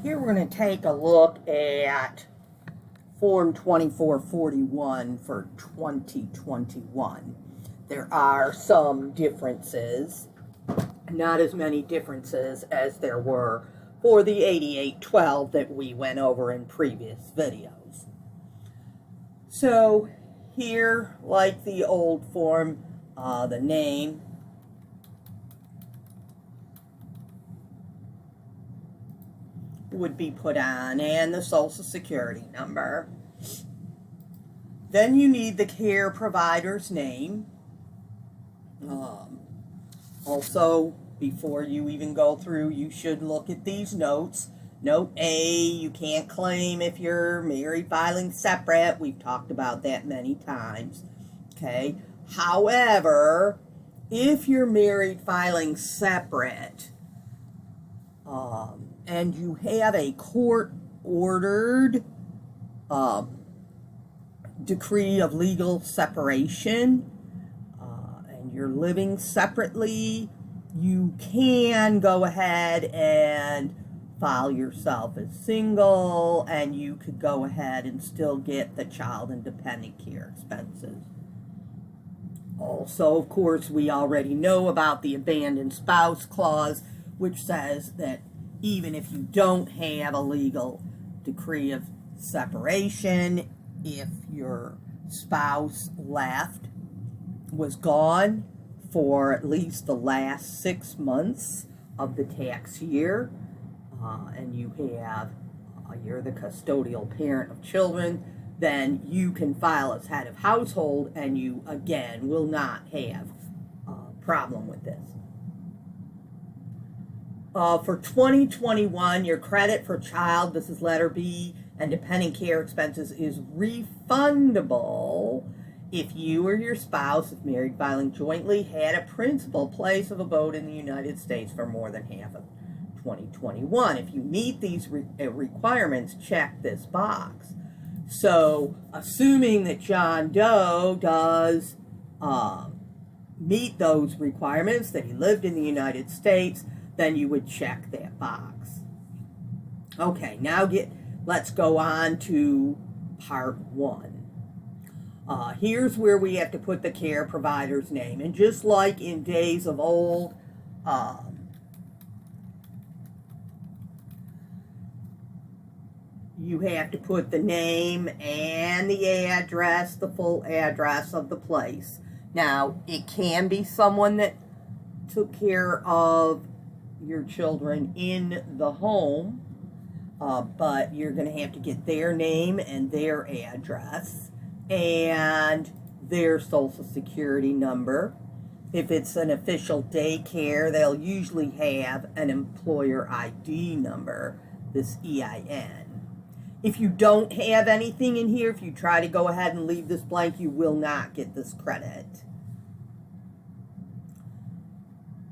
Here we're going to take a look at Form 2441 for 2021. There are some differences, not as many differences as there were for the 8812 that we went over in previous videos. So here, like the old form, the name, would be put on, and the social security number. Then you need the care provider's name. Also, before you even go through, you should look at these notes. Note A, you can't claim if you're married filing separate. We've talked about that many times. Okay. However, if you're married filing separate, and you have a court-ordered decree of legal separation, and you're living separately, you can go ahead and file yourself as single, and you could go ahead and still get the child and dependent care expenses. Also, of course, we already know about the abandoned spouse clause, which says that even if you don't have a legal decree of separation, if your spouse was gone for at least the last 6 months of the tax year, and you're the custodial parent of children, then you can file as head of household, and you, again, will not have a problem with this. For 2021, your credit for child, this is letter B, and dependent care expenses is refundable if you or your spouse, if married filing jointly, had a principal place of abode in the United States for more than half of 2021. If you meet these requirements, check this box. So, assuming that John Doe does meet those requirements, that he lived in the United States, then you would check that box. Okay, now let's go on to part 1. Here's where we have to put the care provider's name. And just like in days of old, you have to put the name and the address, the full address of the place. Now, it can be someone that took care of your children in the home, but you're going to have to get their name and their address and their social security number. If it's an official daycare, they'll usually have an employer ID number, this EIN. If you don't have anything in here, if you try to go ahead and leave this blank, you will not get this credit.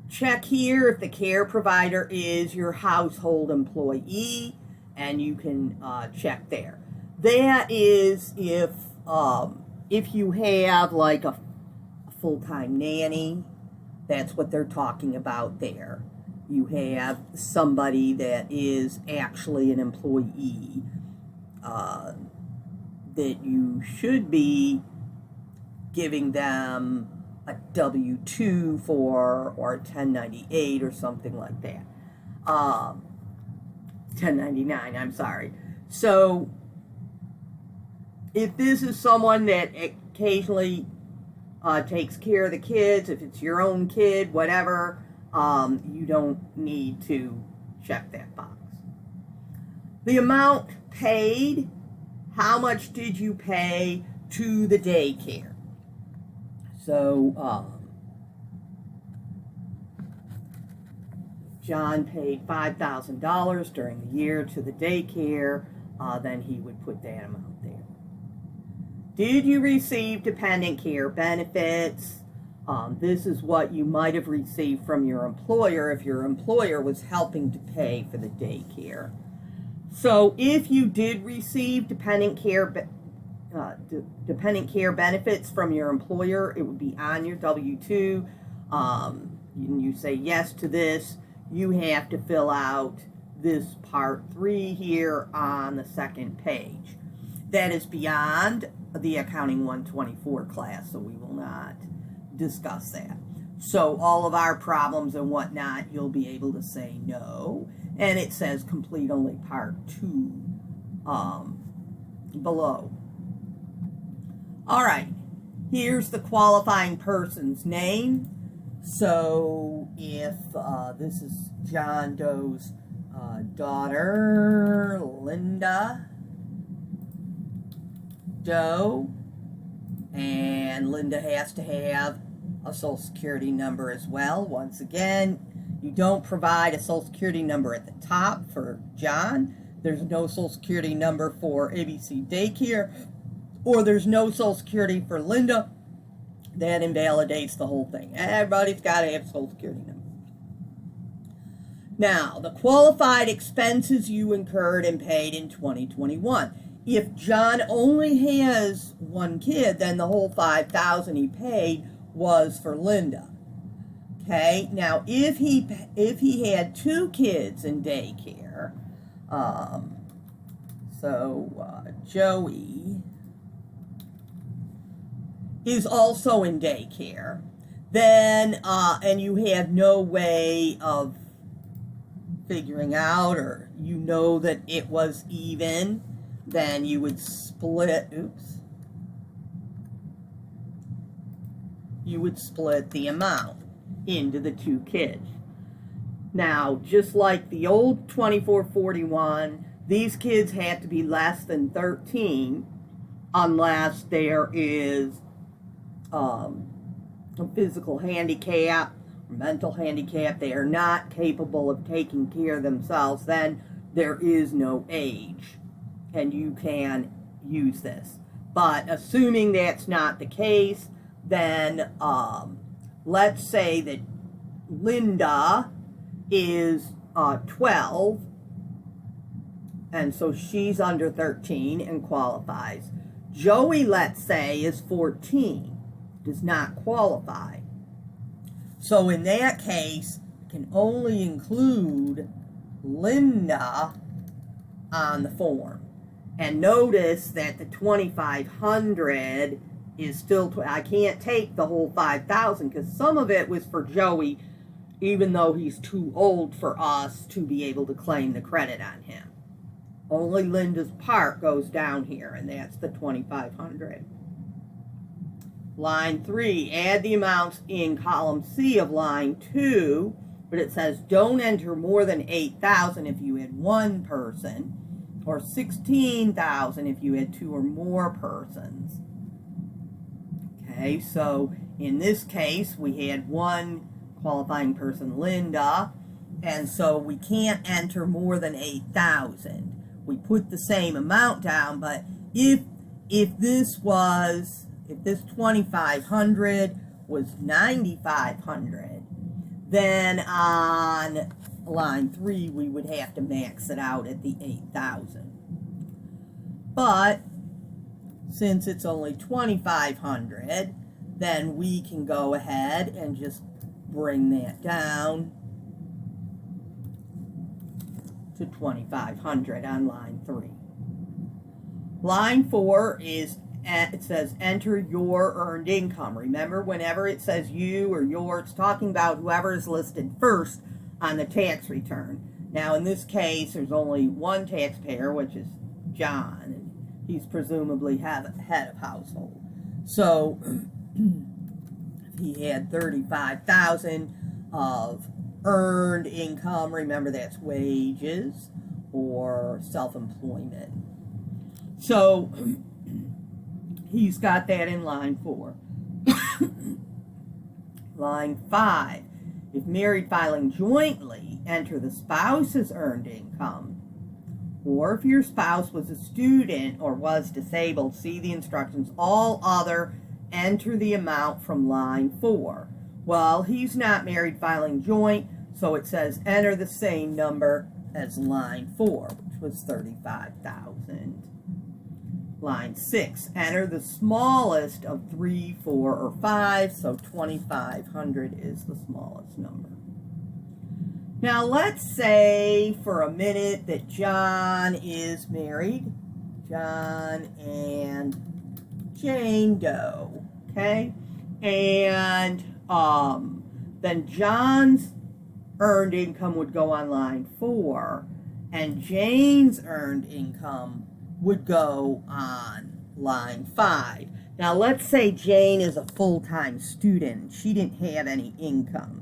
Check here if the care provider is your household employee, and you can check there. That is if you have like a full-time nanny, that's what they're talking about there. You have somebody that is actually an employee that you should be giving them a W-2 for, or a 1098 or something like that. 1099, I'm sorry. So, if this is someone that occasionally takes care of the kids, if it's your own kid, whatever, you don't need to check that box. The amount paid, how much did you pay to the daycare? So, John paid $5,000 during the year to the daycare, then he would put that amount there. Did you receive dependent care benefits? This is what you might have received from your employer if your employer was helping to pay for the daycare. So, if you did receive dependent care benefits from your employer, it would be on your W-2. You say yes to this. You have to fill out this part 3 here on the second page. That is beyond the Accounting 124 class, so we will not discuss that. So all of our problems and whatnot, you'll be able to say no. And it says complete only part 2 below. All right, here's the qualifying person's name. So if this is John Doe's daughter, Linda Doe, and Linda has to have a Social Security number as well. Once again, you don't provide a Social Security number at the top for John. There's no Social Security number for ABC Daycare, or there's no Social Security for Linda. That invalidates the whole thing. Everybody's got to have a Social Security number. Now, the qualified expenses you incurred and paid in 2021. If John only has one kid, then the whole $5,000 he paid was for Linda. Okay, now if he had 2 kids in daycare, Joey is also in daycare, then and you have no way of figuring out, or you know that it was even, then you would split, you would split the amount into the 2 kids. Now, just like the old 2441, these kids have to be less than 13 unless there is a physical handicap or mental handicap. They are not capable of taking care of themselves. Then there is no age, and you can use this. But assuming that's not the case, then let's say that Linda is 12, and so she's under 13 and qualifies. Joey, let's say, is 14, does not qualify. So in that case, can only include Linda on the form. And notice that the $2,500 is still, I can't take the whole $5,000 because some of it was for Joey, even though he's too old for us to be able to claim the credit on him. Only Linda's part goes down here, and that's the $2,500. Line 3, add the amounts in column C of line 2, but it says don't enter more than $8,000 if you had 1 person, or $16,000 if you had 2 or more persons. Okay, so in this case, we had 1 qualifying person, Linda, and so we can't enter more than 8,000. We put the same amount down, but if this $2,500 was $9,500, then on line 3 we would have to max it out at the 8,000. But since it's only $2,500, then we can go ahead and just bring that down to $2,500 on line 3. Line 4 is, it says enter your earned income. Remember, whenever it says you or your, it's talking about whoever is listed first on the tax return. Now in this case, there's only 1 taxpayer, which is John, and he's presumably head of household. So if he had $35,000 of earned income, remember that's wages or self-employment. So he's got that in line 4. Line 5, if married filing jointly, enter the spouse's earned income. Or if your spouse was a student or was disabled, see the instructions. All other, enter the amount from line 4. Well, he's not married filing joint, so it says enter the same number as line 4, which was $35,000. Line 6, enter the smallest of 3, 4, or 5, so $2,500 is the smallest number. Now let's say for a minute that John is married. John and Jane Doe, okay? And then John's earned income would go on line 4, and Jane's earned income would go on line 5. Now let's say Jane is a full-time student. She didn't have any income.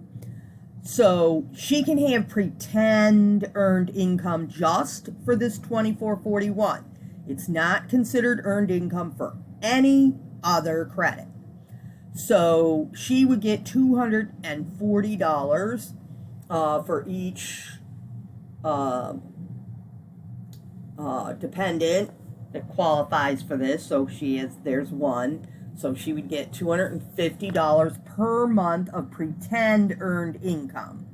So she can have pretend earned income just for this 2441. It's not considered earned income for any other credit. So she would get $240 for each dependent that qualifies for this. So there's one. So she would get $250 per month of pretend earned income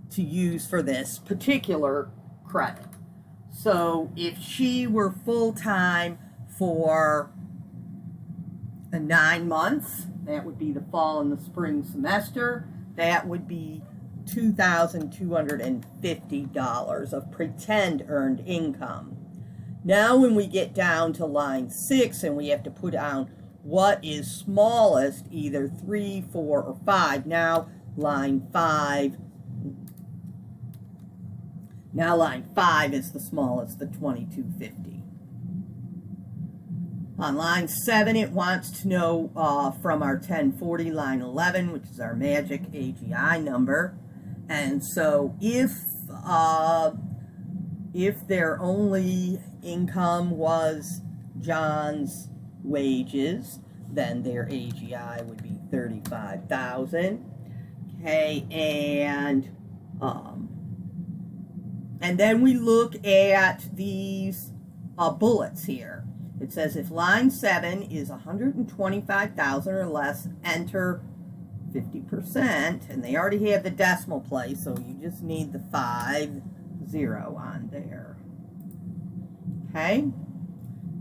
to use for this particular credit. So if she were full-time for 9 months, that would be the fall and the spring semester, that would be $2,250 of pretend earned income. Now when we get down to line 6 and we have to put down what is smallest, either 3, 4, or 5. Now line 5 is the smallest, the 2250. On line 7, it wants to know from our 1040, line 11, which is our magic AGI number. And so if their only income was John's wages, then their AGI would be 35,000. Okay, and then we look at these bullets here. It says if line 7 is 125,000 or less, enter 50%, and they already have the decimal place, so you just need the 50 on there. Okay?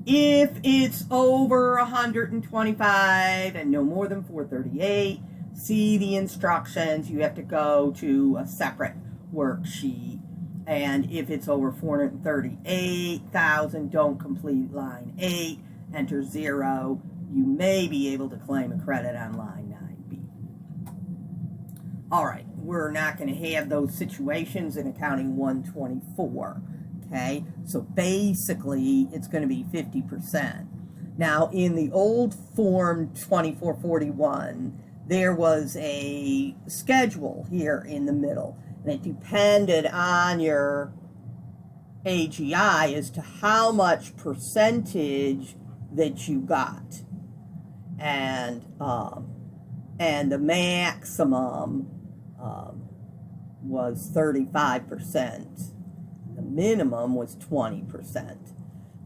If it's over 125 and no more than 438, see the instructions. You have to go to a separate worksheet. And if it's over 438,000, don't complete line 8, enter 0. You may be able to claim a credit on line 9B. All right, we're not going to have those situations in accounting 124. Okay, so basically it's going to be 50%. Now in the old form 2441, there was a schedule here in the middle, and it depended on your AGI as to how much percentage that you got, and the maximum was 35%. The minimum was 20%.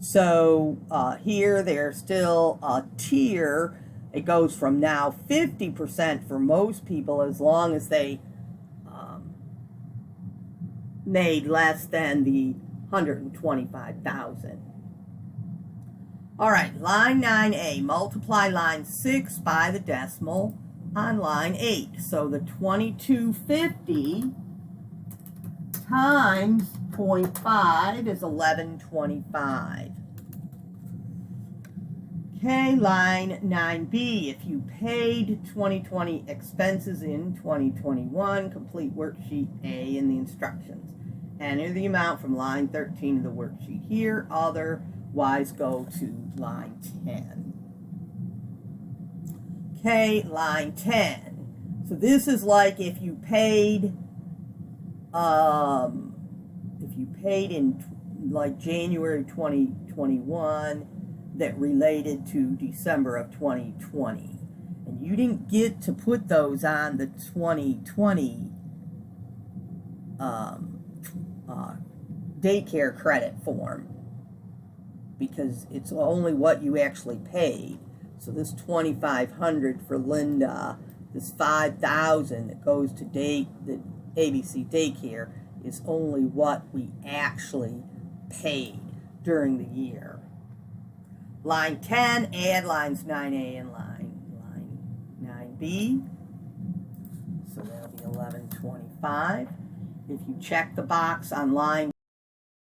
So here there's still a tier. It goes from now 50% for most people as long as they made less than the 125,000. All right, line 9A, multiply line 6 by the decimal on line 8. So the 2250 times 0.5 is 1125. Okay, line 9B, if you paid 2020 expenses in 2021, complete worksheet A in the instructions. Enter the amount from line 13 of the worksheet here, otherwise go to line 10. Okay, line 10. So this is like if you paid in like January 2021 that related to December of 2020, and you didn't get to put those on the 2020 daycare credit form because it's only what you actually paid. So this $2,500 for Linda, this $5,000 that goes to the ABC daycare is only what we actually paid during the year. Line 10, add lines 9A and line 9B. So that'll be 1125. If you check the box online